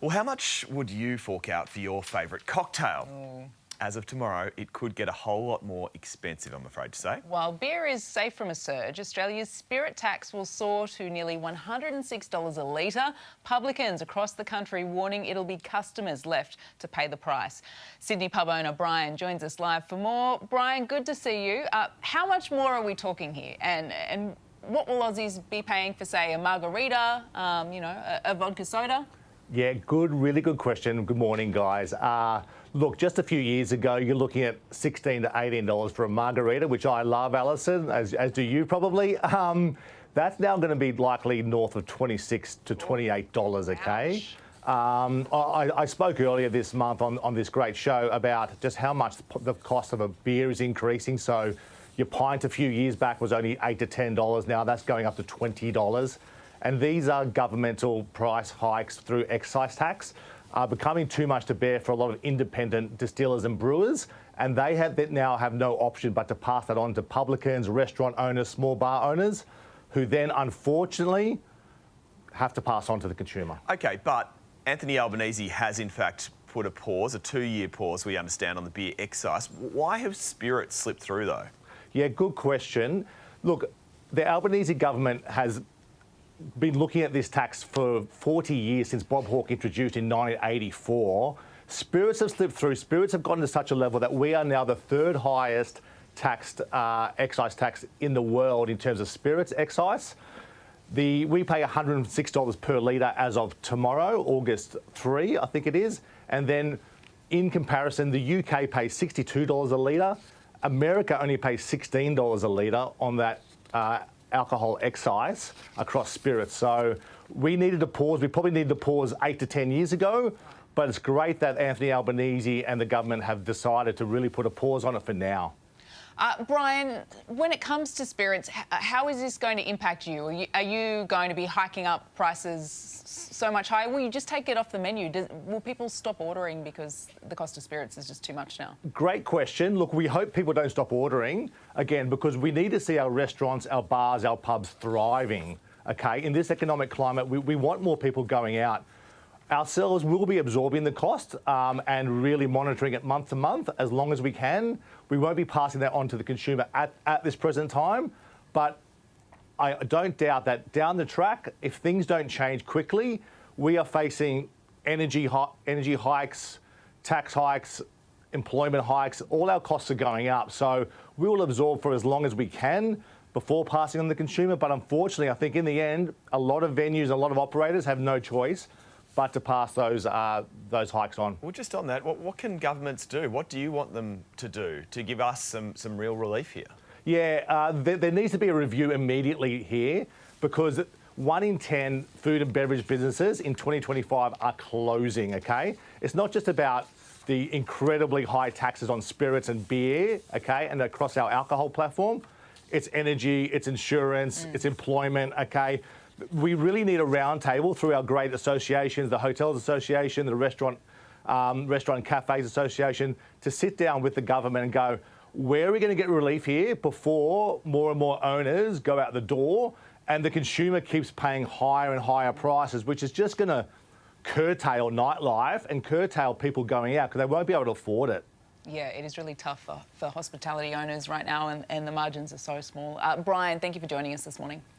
Well, how much would you fork out for your favourite cocktail? As of tomorrow, it could get a whole lot more expensive, I'm afraid to say. While beer is safe from a surge, Australia's spirit tax will soar to nearly $106 a litre. Publicans across the country warning it'll be customers left to pay the price. Sydney pub owner Brian joins us live for more. Brian, good to see you. How much more are we talking here? And what will Aussies be paying for, say, a margarita, a vodka soda? Yeah, really good question. Good morning, guys. Look, just a few years ago, you're looking at $16 to $18 for a margarita, which I love, Alison, as do you probably. That's now going to be likely north of $26 to $28 a K. I spoke earlier this month on this great show about just how much the cost of a beer is increasing. So your pint a few years back was only $8 to $10. Now that's going up to $20. And these are governmental price hikes through excise tax, becoming too much to bear for a lot of independent distillers and brewers. And they now have no option but to pass that on to publicans, restaurant owners, small bar owners, who then unfortunately have to pass on to the consumer. OK, but Anthony Albanese has in fact put a pause, a 2-year pause, we understand, on the beer excise. Why have spirits slipped through though? Yeah, good question. Look, the Albanese government has been looking at this tax for 40 years, since Bob Hawke introduced in 1984. Spirits have slipped through. Spirits have gotten to such a level that we are now the third highest taxed excise tax in the world in terms of spirits excise. We pay $106 per litre as of tomorrow, August 3, I think it is. And then in comparison, the UK pays $62 a litre. America only pays $16 a litre on that alcohol excise across spirits. So we needed to pause. We probably needed to pause 8 to 10 years ago, but it's great that Anthony Albanese and the government have decided to really put a pause on it for now. Brian, when it comes to spirits, how is this going to impact you? Are you going to be hiking up prices so much higher? Will you just take it off the menu? Will people stop ordering because the cost of spirits is just too much now? Great question. Look, we hope people don't stop ordering, again, because we need to see our restaurants, our bars, our pubs thriving, OK? In this economic climate, we want more people going out. Ourselves will be absorbing the cost and really monitoring it month to month as long as we can. We won't be passing that on to the consumer at this present time, but I don't doubt that down the track, if things don't change quickly, we are facing energy hikes, tax hikes, employment hikes. All our costs are going up. So we will absorb for as long as we can before passing on the consumer. But unfortunately, I think in the end, a lot of venues, a lot of operators have no choice but to pass those hikes on. Well, just on that, what can governments do? What do you want them to do to give us some real relief here? Yeah, there needs to be a review immediately here, because 1 in 10 food and beverage businesses in 2025 are closing, OK? It's not just about the incredibly high taxes on spirits and beer, OK, and across our alcohol platform. It's energy, it's insurance, it's employment, OK? We really need a roundtable through our great associations, the Hotels Association, the Restaurant and Cafes Association, to sit down with the government and go, where are we going to get relief here before more and more owners go out the door and the consumer keeps paying higher and higher prices, which is just going to curtail nightlife and curtail people going out because they won't be able to afford it. Yeah, it is really tough for hospitality owners right now, and the margins are so small. Brian, thank you for joining us this morning.